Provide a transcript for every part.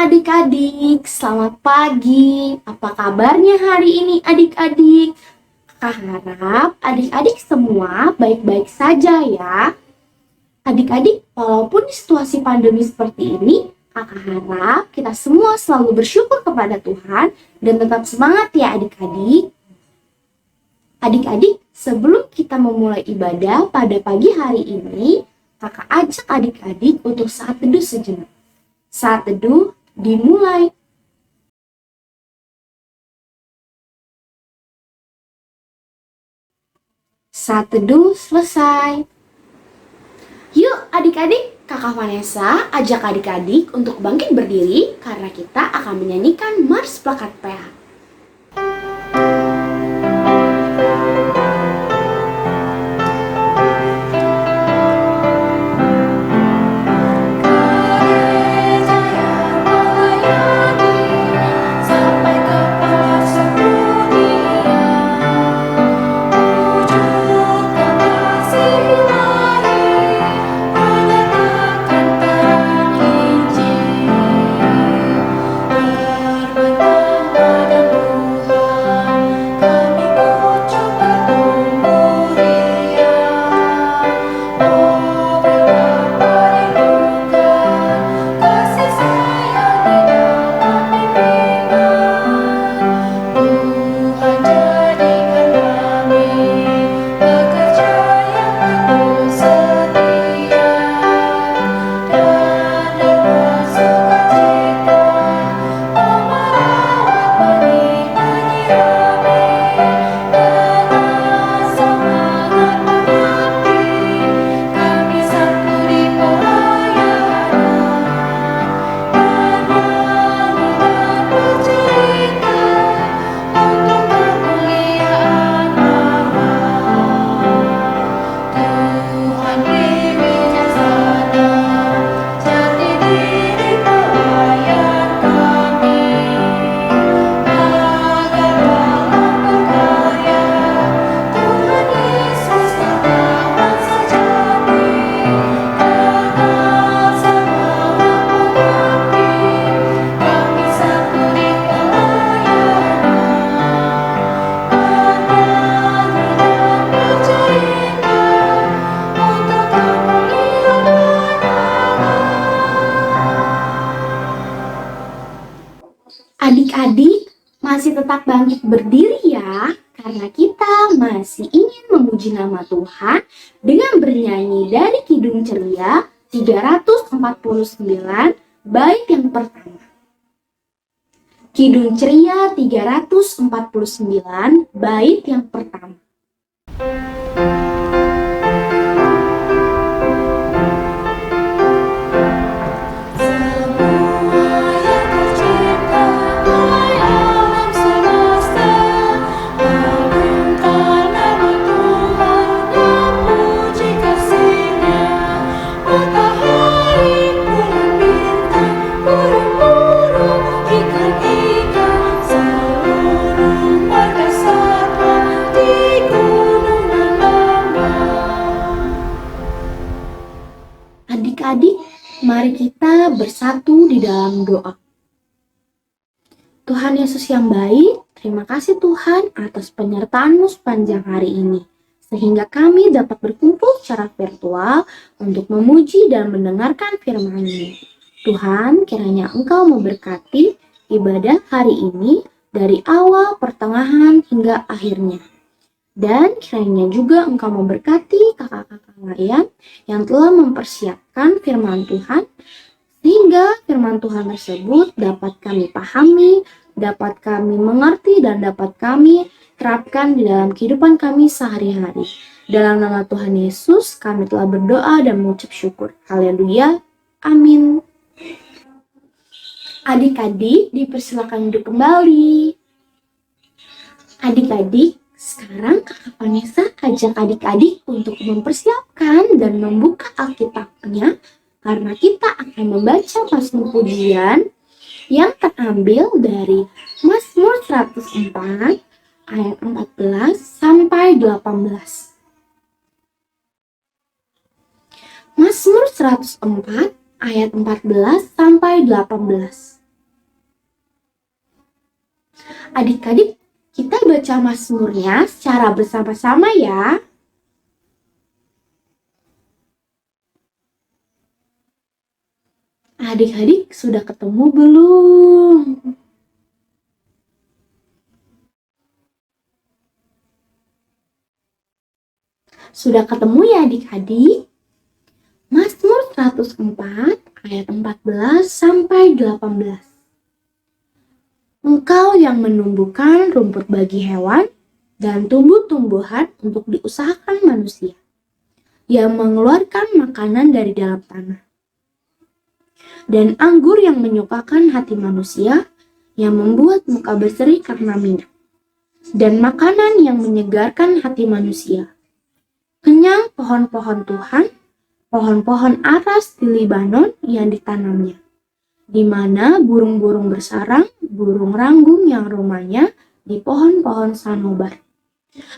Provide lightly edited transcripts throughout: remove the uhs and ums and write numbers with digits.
adik-adik, selamat pagi. Apa kabarnya hari ini adik-adik? Kakak harap adik-adik semua baik-baik saja ya. Adik-adik, walaupun di situasi pandemi seperti ini, kakak harap kita semua selalu bersyukur kepada Tuhan dan tetap semangat ya adik-adik. Adik-adik, sebelum kita memulai ibadah pada pagi hari ini, kakak ajak adik-adik untuk saat teduh sejenak. Saat teduh dimulai. Saat teduh selesai. Yuk adik-adik, kakak Vanessa ajak adik-adik untuk bangkit berdiri karena kita akan menyanyikan Mars Plakat PA. Adik-adik masih tetap bangkit berdiri ya, karena kita masih ingin memuji nama Tuhan dengan bernyanyi dari Kidung Ceria 349 bait yang pertama. Kidung Ceria 349 bait yang pertama. Adik-adik, mari kita bersatu di dalam doa. Tuhan Yesus yang baik, terima kasih Tuhan atas penyertaan-Mu sepanjang hari ini, sehingga kami dapat berkumpul secara virtual untuk memuji dan mendengarkan firman-Mu. Tuhan, kiranya Engkau memberkati ibadah hari ini dari awal, pertengahan, hingga akhirnya. Dan kiranya juga Engkau memberkati kakak-kakak layan yang telah mempersiapkan firman Tuhan, sehingga firman Tuhan tersebut dapat kami pahami, dapat kami mengerti, dan dapat kami terapkan di dalam kehidupan kami sehari-hari. Dalam nama Tuhan Yesus, kami telah berdoa dan mengucap syukur. Haleluya. Amin. Adik-adik, dipersilakan duduk kembali. Adik-adik, sekarang kakak Vanessa ajak adik-adik untuk mempersiapkan dan membuka Alkitabnya karena kita akan membaca Mazmur pujian yang terambil dari Mazmur 104 ayat 14 sampai 18. Mazmur 104 ayat 14 sampai 18. Adik-adik, kita baca Mazmurnya secara bersama-sama ya. Adik-adik sudah ketemu belum? Sudah ketemu ya adik-adik? Mazmur 104 ayat 14 sampai 18. Engkau yang menumbuhkan rumput bagi hewan dan tumbuh-tumbuhan untuk diusahakan manusia, yang mengeluarkan makanan dari dalam tanah, dan anggur yang menyukakan hati manusia, yang membuat muka berseri karena minyak, dan makanan yang menyegarkan hati manusia. Kenyang pohon-pohon Tuhan, pohon-pohon aras di Libanon yang ditanamnya, di mana burung-burung bersarang, burung ranggung yang rumahnya di pohon-pohon sanobar.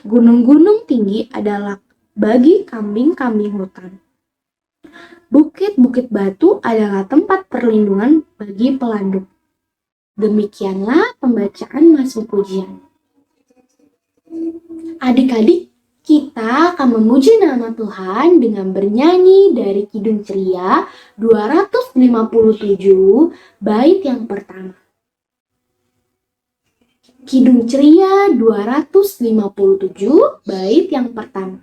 Gunung-gunung tinggi adalah bagi kambing-kambing hutan. Bukit-bukit batu adalah tempat perlindungan bagi pelanduk. Demikianlah pembacaan Mazmur pujian. Adik-adik, kita akan memuji nama Tuhan dengan bernyanyi dari Kidung Ceria 257 bait yang pertama. Kidung Ceria 257 bait yang pertama.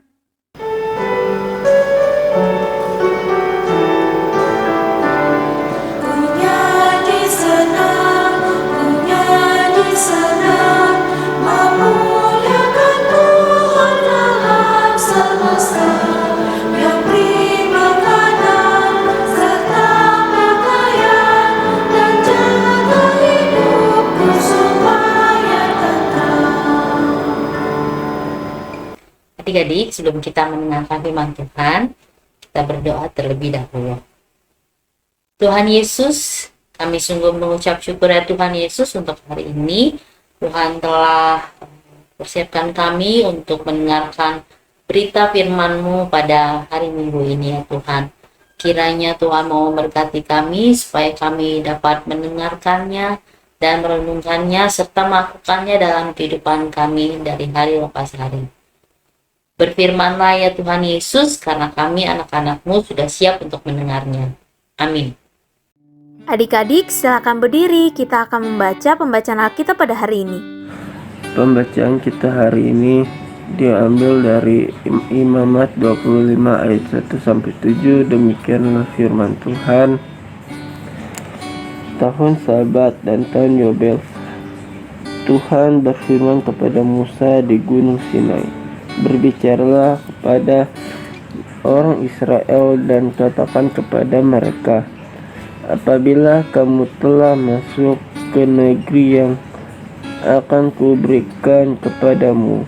Adik-adik, sebelum kita mendengarkan firman Tuhan, kita berdoa terlebih dahulu. Tuhan Yesus, kami sungguh mengucap syukur ya Tuhan Yesus untuk hari ini. Tuhan telah persiapkan kami untuk mendengarkan berita firman-Mu pada hari Minggu ini ya Tuhan. Kiranya Tuhan mau memberkati kami supaya kami dapat mendengarkannya dan merenungkannya serta melakukannya dalam kehidupan kami dari hari lepas hari. Berfirmanlah ya Tuhan Yesus, karena kami anak-anak-Mu sudah siap untuk mendengarnya. Amin. Adik-adik, silakan berdiri. Kita akan membaca pembacaan Alkitab pada hari ini. Pembacaan kita hari ini diambil dari Imamat 25 ayat 1-7. Demikianlah firman Tuhan. Tahun Sabat dan tahun Yobel, Tuhan berfirman kepada Musa di Gunung Sinai. Berbicaralah kepada orang Israel dan katakan kepada mereka, apabila kamu telah masuk ke negeri yang akan kuberikan kepadamu,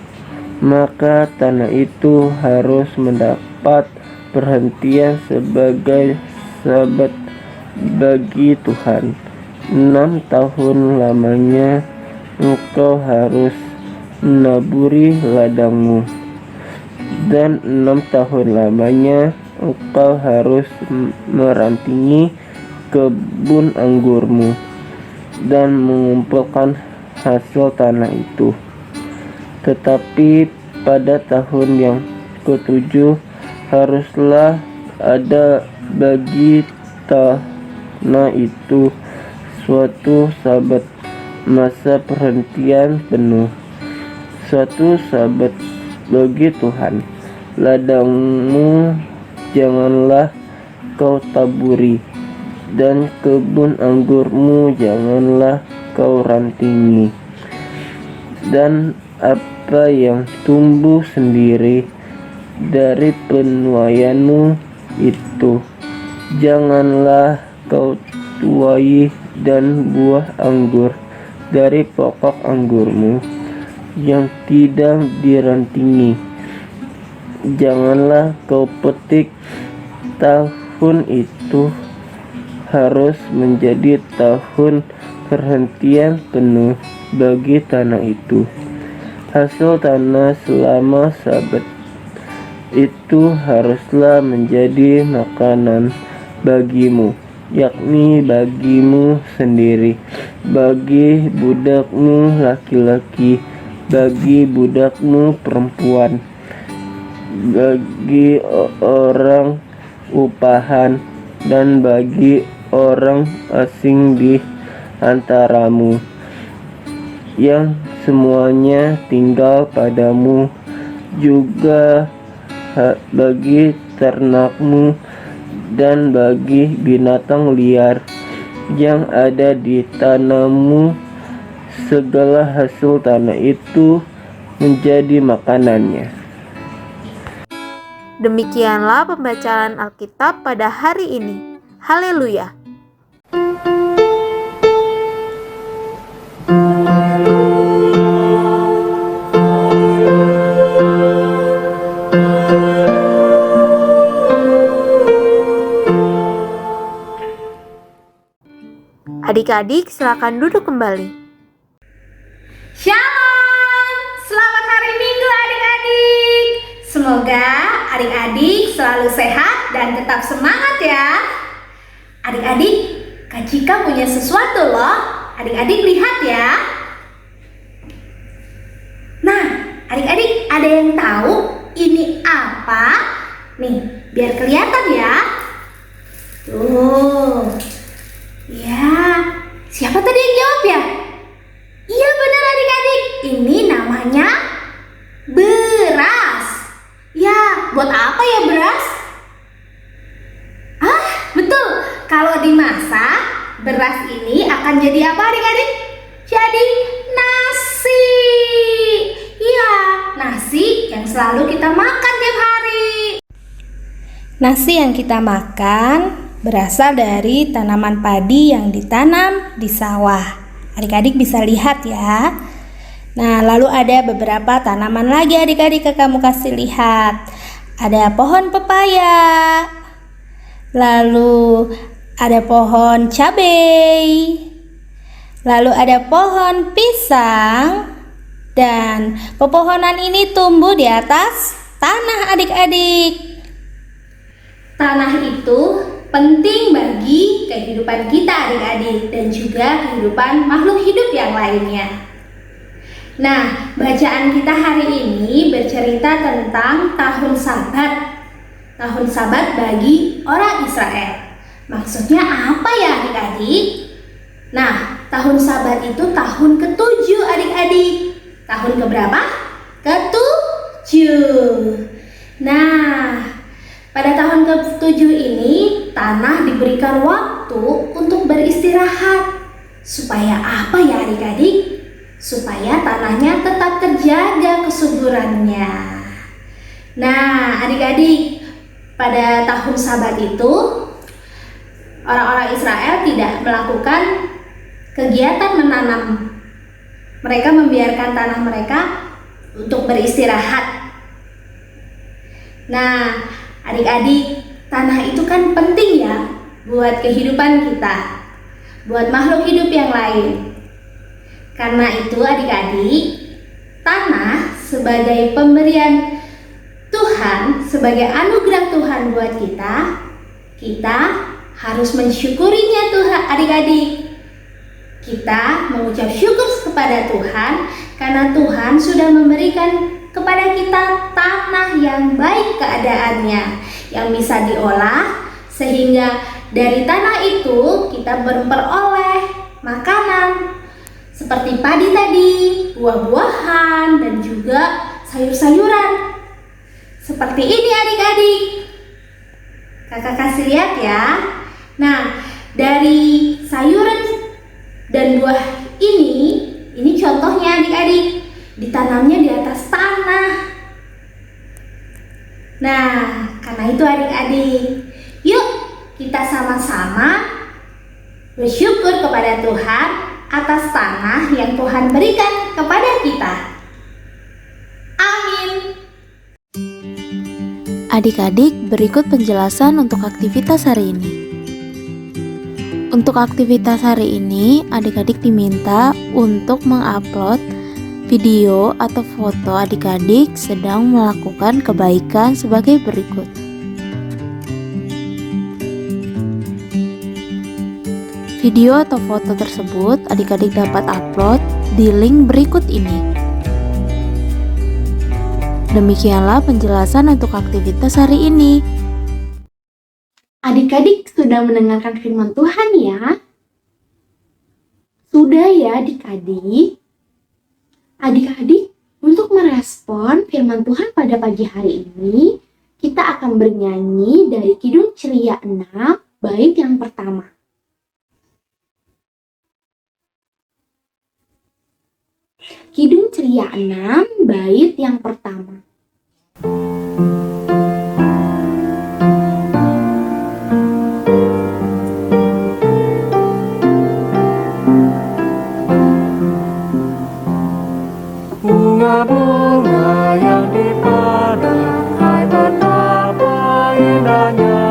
maka tanah itu harus mendapat perhentian sebagai sabat bagi Tuhan. 6 tahun lamanya engkau harus menaburi ladangmu, dan 6 tahun lamanya engkau harus merantingi kebun anggurmu dan mengumpulkan hasil tanah itu. Tetapi pada tahun yang ke-7 haruslah ada bagi tanah itu suatu sabat, masa perhentian penuh, suatu sabat bagi Tuhan. Ladangmu janganlah kau taburi, dan kebun anggurmu janganlah kau rantingi. Dan apa yang tumbuh sendiri dari penuaianmu itu janganlah kau tuai, dan buah anggur dari pokok anggurmu yang tidak dirantingi janganlah kau petik. Tahun itu harus menjadi tahun perhentian penuh bagi tanah itu. Hasil tanah selama sabat itu haruslah menjadi makanan bagimu. yakni bagimu sendiri, bagi budakmu laki-laki, bagi budakmu perempuan, bagi orang upahan, dan bagi orang asing di antaramu, yang semuanya tinggal padamu, juga bagi ternakmu dan bagi binatang liar yang ada di tanahmu, segala hasil tanah itu menjadi makanannya. Demikianlah pembacaan Alkitab pada hari ini. Haleluya! Adik-adik, silakan duduk kembali. Shalom, selamat hari Minggu adik-adik. Semoga adik-adik selalu sehat dan tetap semangat ya. Adik-adik, Kak Cika punya sesuatu loh. Adik-adik lihat ya. Nah, adik-adik ada yang tahu ini apa? Nih, biar kelihatan ya. Tuh. Ya, siapa tadi yang jawab ya? Iya benar adik-adik, ini namanya beras. Ya, buat apa ya beras? Ah, betul. Kalau dimasak, beras ini akan jadi apa adik-adik? Jadi nasi. Ya, nasi yang selalu kita makan tiap hari. Nasi yang kita makan berasal dari tanaman padi yang ditanam di sawah. Adik-adik bisa lihat ya. Nah, lalu ada beberapa tanaman lagi adik-adik kamu kasih lihat. Ada pohon pepaya. Lalu ada pohon cabai. Lalu ada pohon pisang. Dan pepohonan ini tumbuh di atas tanah adik-adik. Tanah itu penting bagi kehidupan kita adik-adik dan juga kehidupan makhluk hidup yang lainnya. Nah, bacaan kita hari ini bercerita tentang tahun Sabat. Tahun Sabat bagi orang Israel. Maksudnya apa ya adik-adik? Nah, tahun Sabat itu tahun ke-7 adik-adik. Tahun keberapa? Ke-7. Nah, pada tahun ke-7 ini, tanah diberikan waktu untuk beristirahat. Supaya apa ya adik-adik? Supaya tanahnya tetap terjaga kesuburannya. Nah, adik-adik, pada tahun Sabat itu, orang-orang Israel tidak melakukan kegiatan menanam. Mereka membiarkan tanah mereka untuk beristirahat. Nah, adik-adik, tanah itu kan penting ya buat kehidupan kita, buat makhluk hidup yang lain. Karena itu adik-adik, tanah sebagai pemberian Tuhan, sebagai anugerah Tuhan buat kita harus mensyukurinya Tuhan adik-adik. Kita mengucap syukur kepada Tuhan karena Tuhan sudah memberikan kepada kita tanah yang baik keadaannya, yang bisa diolah sehingga dari tanah itu kita memperoleh makanan seperti padi tadi, buah-buahan dan juga sayur-sayuran. Seperti ini adik-adik. Kakak kasih lihat ya. Nah, dari sayuran dan buah ini contohnya adik-adik, ditanamnya di atas tanah. Nah, karena itu adik-adik, yuk kita sama-sama bersyukur kepada Tuhan atas tanah yang Tuhan berikan kepada kita. Amin. Adik-adik, berikut penjelasan untuk aktivitas hari ini. Untuk aktivitas hari ini, adik-adik diminta untuk mengupload video atau foto adik-adik sedang melakukan kebaikan sebagai berikut. Video atau foto tersebut adik-adik dapat upload di link berikut ini. Demikianlah penjelasan untuk aktivitas hari ini. Adik-adik sudah mendengarkan firman Tuhan ya? Sudah ya adik-adik? Adik-adik, untuk merespon firman Tuhan pada pagi hari ini, kita akan bernyanyi dari Kidung Ceria 6, bait yang pertama. Kidung Ceria 6, bait yang pertama. Bunga-bunga yang di padang, hai betapa indahnya.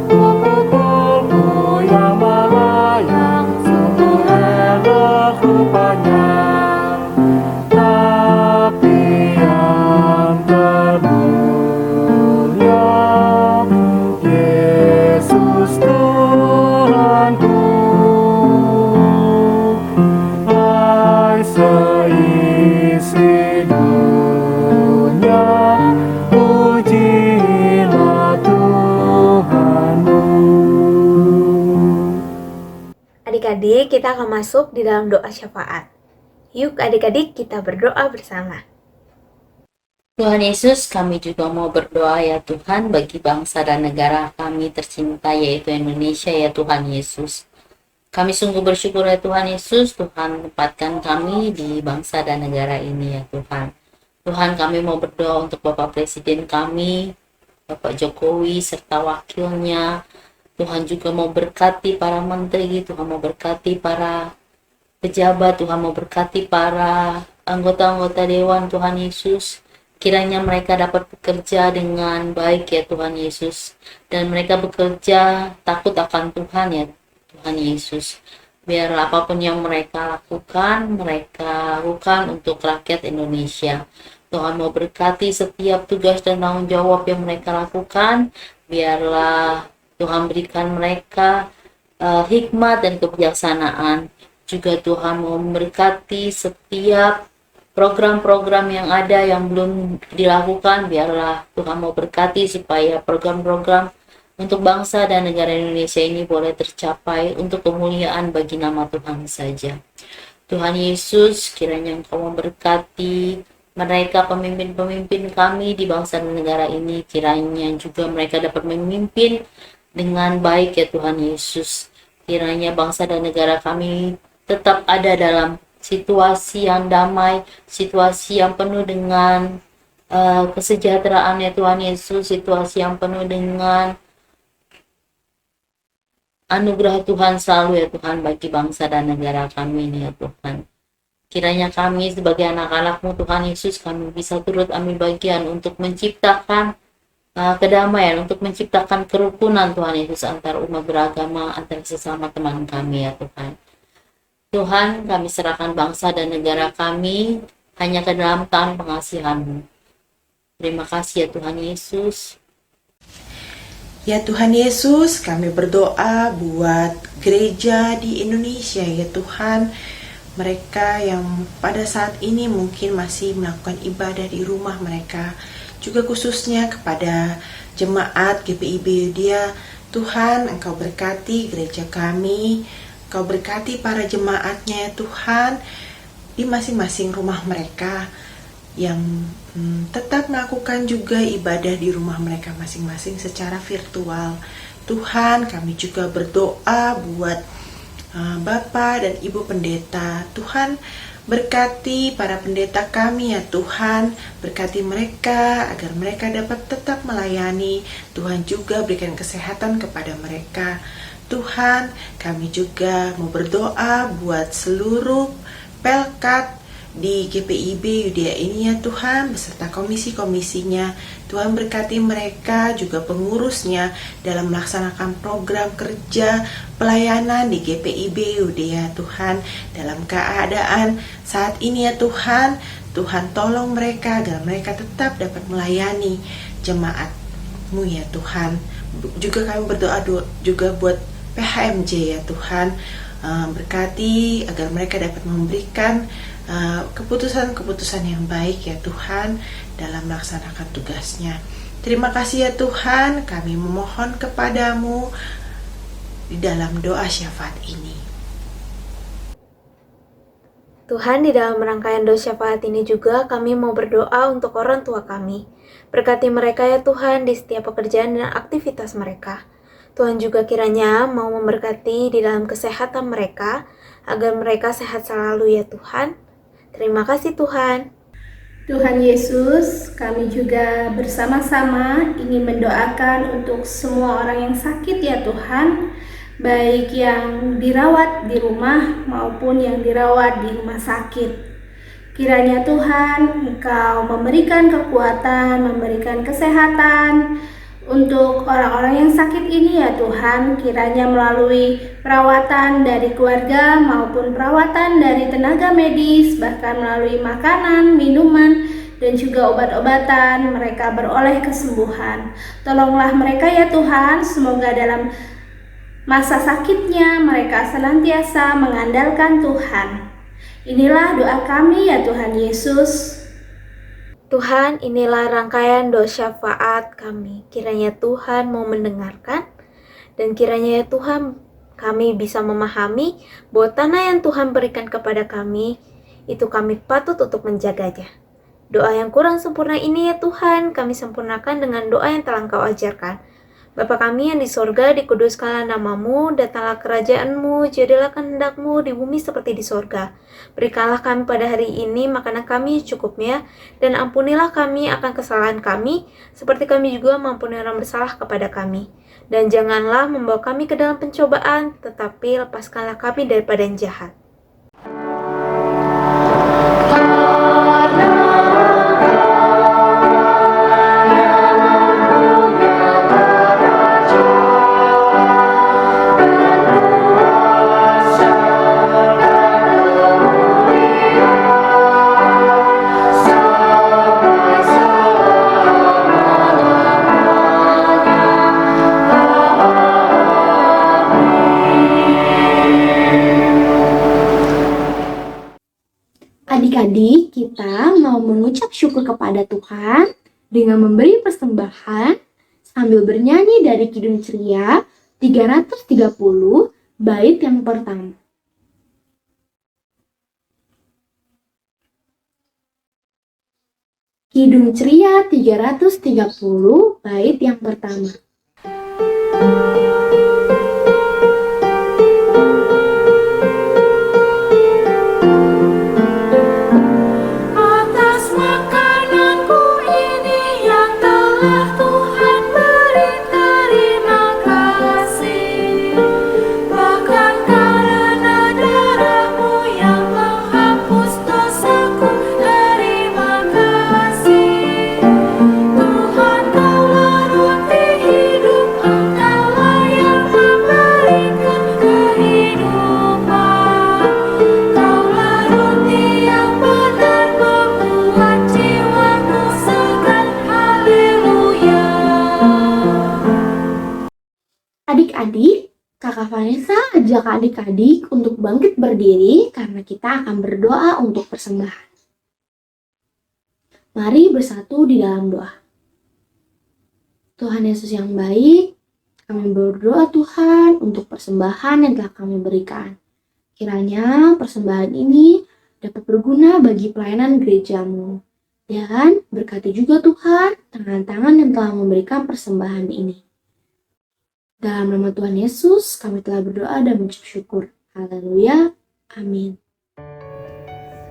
Kupu-kupu yang melayang, sungguh elok rupanya. Tapi yang termulia, Yesus Tuhanku, hai seisi dunia, pujilah Tuhanmu. Adik-adik, kita akan masuk di dalam doa syafaat. Yuk adik-adik, kita berdoa bersama. Tuhan Yesus, kami juga mau berdoa ya Tuhan bagi bangsa dan negara kami tercinta yaitu Indonesia ya Tuhan Yesus. Kami sungguh bersyukur ya Tuhan Yesus, Tuhan tempatkan kami di bangsa dan negara ini ya Tuhan. Tuhan, kami mau berdoa untuk Bapak Presiden kami, Bapak Jokowi serta wakilnya. Tuhan juga mau berkati para menteri, Tuhan mau berkati para pejabat, Tuhan mau berkati para anggota-anggota dewan Tuhan Yesus. Kiranya mereka dapat bekerja dengan baik ya Tuhan Yesus. Dan mereka bekerja takut akan Tuhan ya Tuhan Yesus. Biar apapun yang mereka lakukan untuk rakyat Indonesia. Tuhan mau berkati setiap tugas dan tanggung jawab yang mereka lakukan. Biarlah Tuhan berikan mereka hikmat dan kebijaksanaan. Juga Tuhan mau memberkati setiap program-program yang ada yang belum dilakukan. Biarlah Tuhan mau berkati supaya program-program untuk bangsa dan negara Indonesia ini boleh tercapai untuk kemuliaan bagi nama Tuhan saja. Tuhan Yesus, kiranya Engkau memberkati mereka pemimpin-pemimpin kami di bangsa dan negara ini. Kiranya juga mereka dapat memimpin dengan baik ya Tuhan Yesus. Kiranya bangsa dan negara kami tetap ada dalam situasi yang damai, situasi yang penuh dengan kesejahteraan ya Tuhan Yesus, situasi yang penuh dengan anugerah Tuhan selalu ya Tuhan bagi bangsa dan negara kami ini ya Tuhan. Kiranya kami sebagai anak-anak-Mu Tuhan Yesus, kami bisa turut ambil bagian untuk menciptakan kedamaian, untuk menciptakan kerukunan Tuhan Yesus antar umat beragama, antar sesama teman kami ya Tuhan. Tuhan, kami serahkan bangsa dan negara kami hanya ke dalam tangan pengasihan-Mu. Terima kasih ya Tuhan Yesus. Ya Tuhan Yesus, kami berdoa buat gereja di Indonesia ya Tuhan. Mereka yang pada saat ini mungkin masih melakukan ibadah di rumah mereka. Juga khususnya kepada jemaat GPIB Yudia. Tuhan, Engkau berkati gereja kami. Engkau berkati para jemaatnya ya Tuhan. Di masing-masing rumah mereka yang tetap melakukan juga ibadah di rumah mereka masing-masing secara virtual. Tuhan, kami juga berdoa buat Bapak dan Ibu Pendeta. Tuhan, berkati para pendeta kami ya Tuhan. Berkati mereka agar mereka dapat tetap melayani. Tuhan juga berikan kesehatan kepada mereka. Tuhan, kami juga mau berdoa buat seluruh pelkat di GPIB Yudia ini ya Tuhan, beserta komisi-komisinya. Tuhan berkati mereka juga pengurusnya dalam melaksanakan program kerja pelayanan di GPIB Yudia Tuhan. Dalam keadaan saat ini ya Tuhan, Tuhan tolong mereka agar mereka tetap dapat melayani jemaat-Mu ya Tuhan. Juga kami berdoa juga buat PHMJ ya Tuhan. Berkati agar mereka dapat memberikan keputusan-keputusan yang baik ya Tuhan dalam melaksanakan tugasnya. Terima kasih ya Tuhan, kami memohon kepadamu di dalam doa syafaat ini. Tuhan, di dalam rangkaian doa syafaat ini juga kami mau berdoa untuk orang tua kami. Berkati mereka ya Tuhan di setiap pekerjaan dan aktivitas mereka. Tuhan juga kiranya mau memberkati di dalam kesehatan mereka, agar mereka sehat selalu ya Tuhan. Terima kasih Tuhan. Tuhan Yesus, kami juga bersama-sama ingin mendoakan untuk semua orang yang sakit ya Tuhan, baik yang dirawat di rumah maupun yang dirawat di rumah sakit. Kiranya Tuhan, Engkau memberikan kekuatan, memberikan kesehatan untuk orang-orang yang sakit ini ya Tuhan. Kiranya melalui perawatan dari keluarga maupun perawatan dari tenaga medis, bahkan melalui makanan, minuman, dan juga obat-obatan, mereka beroleh kesembuhan. Tolonglah mereka ya Tuhan, semoga dalam masa sakitnya mereka senantiasa mengandalkan Tuhan. Inilah doa kami ya Tuhan Yesus. Tuhan, inilah rangkaian doa syafaat kami. Kiranya Tuhan mau mendengarkan, dan kiranya ya Tuhan kami bisa memahami bahwa tanah yang Tuhan berikan kepada kami, itu kami patut untuk menjaganya. Doa yang kurang sempurna ini ya Tuhan, kami sempurnakan dengan doa yang telah Engkau ajarkan. Bapa kami yang di sorga, dikuduskanlah namamu, datanglah kerajaanmu, jadilah kehendak-mu di bumi seperti di sorga. Berikanlah kami pada hari ini makanan kami cukupnya, dan ampunilah kami akan kesalahan kami, seperti kami juga mengampuni orang bersalah kepada kami. Dan janganlah membawa kami ke dalam pencobaan, tetapi lepaskanlah kami daripada yang jahat. Adik-adik, kita mau mengucap syukur kepada Tuhan dengan memberi persembahan sambil bernyanyi dari Kidung Ceria 330 bait yang pertama. Kidung Ceria 330 bait yang pertama. Adik-adik, Kakak Vanessa ajak adik-adik untuk bangkit berdiri karena kita akan berdoa untuk persembahan. Mari bersatu di dalam doa. Tuhan Yesus yang baik, kami berdoa Tuhan untuk persembahan yang telah kami berikan. Kiranya persembahan ini dapat berguna bagi pelayanan gerejamu. Dan berkati juga Tuhan tangan-tangan yang telah memberikan persembahan ini. Dalam nama Tuhan Yesus, kami telah berdoa dan mengucap syukur. Haleluya. Amin.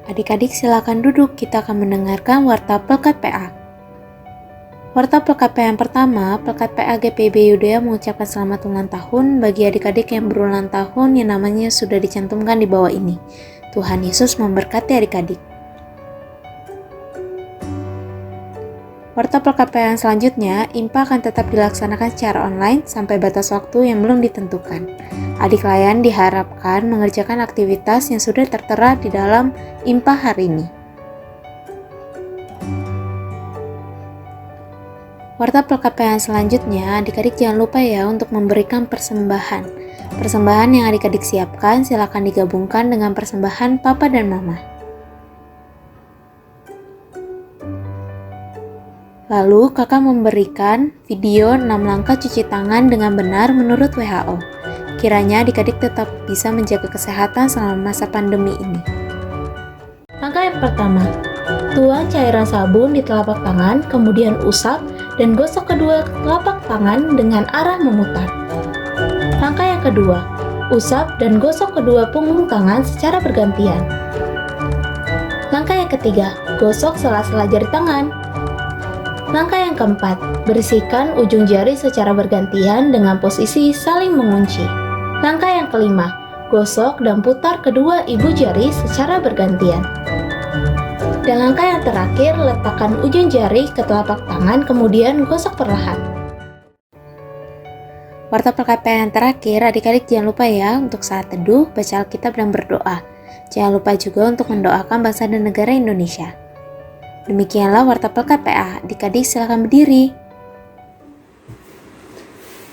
Adik-adik silakan duduk, kita akan mendengarkan warta Pelkat PA. Warta Pelkat PA yang pertama, Pelkat PA GPIB Yudea mengucapkan selamat ulang tahun bagi adik-adik yang berulang tahun yang namanya sudah dicantumkan di bawah ini. Tuhan Yesus memberkati adik-adik. Warta Pelkat PA yang selanjutnya, IMPA akan tetap dilaksanakan secara online sampai batas waktu yang belum ditentukan. Adik layan diharapkan mengerjakan aktivitas yang sudah tertera di dalam IMPA hari ini. Warta perkapaian selanjutnya, adik-adik jangan lupa ya untuk memberikan persembahan. Persembahan yang adik-adik siapkan silakan digabungkan dengan persembahan papa dan mama. Lalu kakak memberikan video 6 langkah cuci tangan dengan benar menurut WHO. Kiranya adik-adik tetap bisa menjaga kesehatan selama masa pandemi ini. Langkah yang pertama, tuang cairan sabun di telapak tangan, kemudian usap dan gosok kedua telapak tangan dengan arah memutar. Langkah yang kedua, usap dan gosok kedua punggung tangan secara bergantian. Langkah yang ketiga, gosok sela-sela jari tangan. Langkah yang keempat, bersihkan ujung jari secara bergantian dengan posisi saling mengunci. Langkah yang kelima, gosok dan putar kedua ibu jari secara bergantian. Dan langkah yang terakhir, letakkan ujung jari ke telapak tangan kemudian gosok perlahan. Warta perkapaian yang terakhir, adik-adik jangan lupa ya untuk saat teduh, baca Alkitab dan berdoa. Jangan lupa juga untuk mendoakan bangsa dan negara Indonesia. Demikianlah Warta PKPA. Adik-adik silakan berdiri.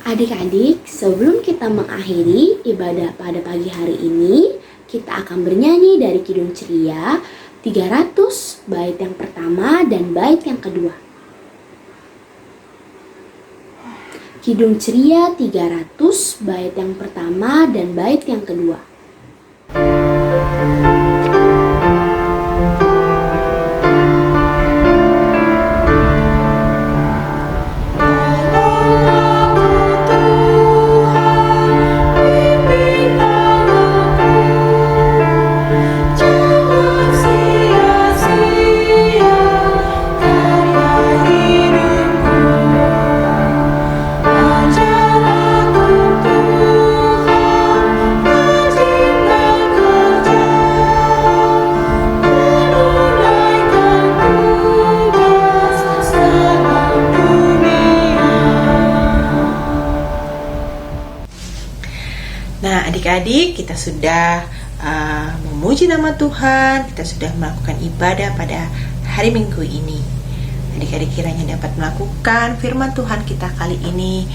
Adik-adik, sebelum kita mengakhiri ibadah pada pagi hari ini, kita akan bernyanyi dari Kidung Ceria 300 bait yang pertama dan bait yang kedua. Kidung Ceria 300 bait yang pertama dan bait yang kedua. Nah, adik-adik, kita sudah memuji nama Tuhan, kita sudah melakukan ibadah pada hari Minggu ini. Adik-adik kiranya dapat melakukan firman Tuhan kita kali ini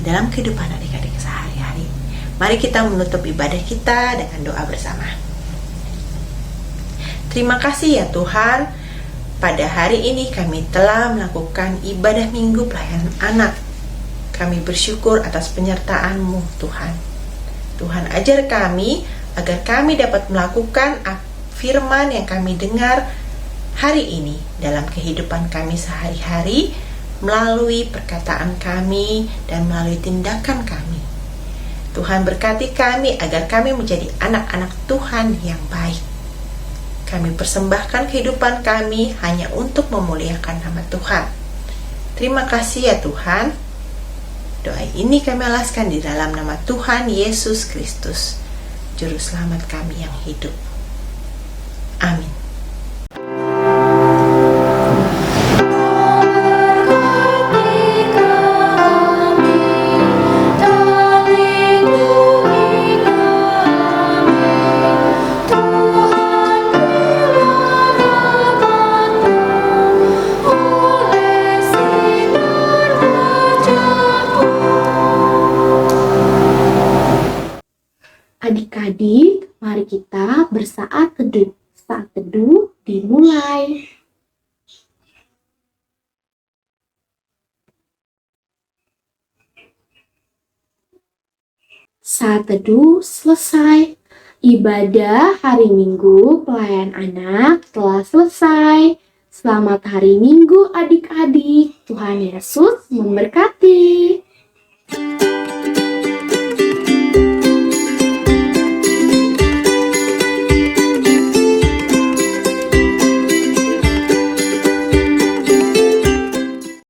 dalam kehidupan adik-adik sehari-hari. Mari kita menutup ibadah kita dengan doa bersama. Terima kasih ya Tuhan, pada hari ini kami telah melakukan ibadah Minggu Pelayanan Anak. Kami bersyukur atas penyertaan-Mu Tuhan. Tuhan ajar kami agar kami dapat melakukan firman yang kami dengar hari ini dalam kehidupan kami sehari-hari melalui perkataan kami dan melalui tindakan kami. Tuhan berkati kami agar kami menjadi anak-anak Tuhan yang baik. Kami persembahkan kehidupan kami hanya untuk memuliakan nama Tuhan. Terima kasih ya Tuhan. Doa ini kami alaskan di dalam nama Tuhan Yesus Kristus, Juru Selamat kami yang hidup. Amin. Adik-adik, mari kita bersaat teduh. Saat teduh dimulai. Saat teduh selesai. Ibadah hari Minggu Pelayanan Anak telah selesai. Selamat hari Minggu adik-adik. Tuhan Yesus memberkati.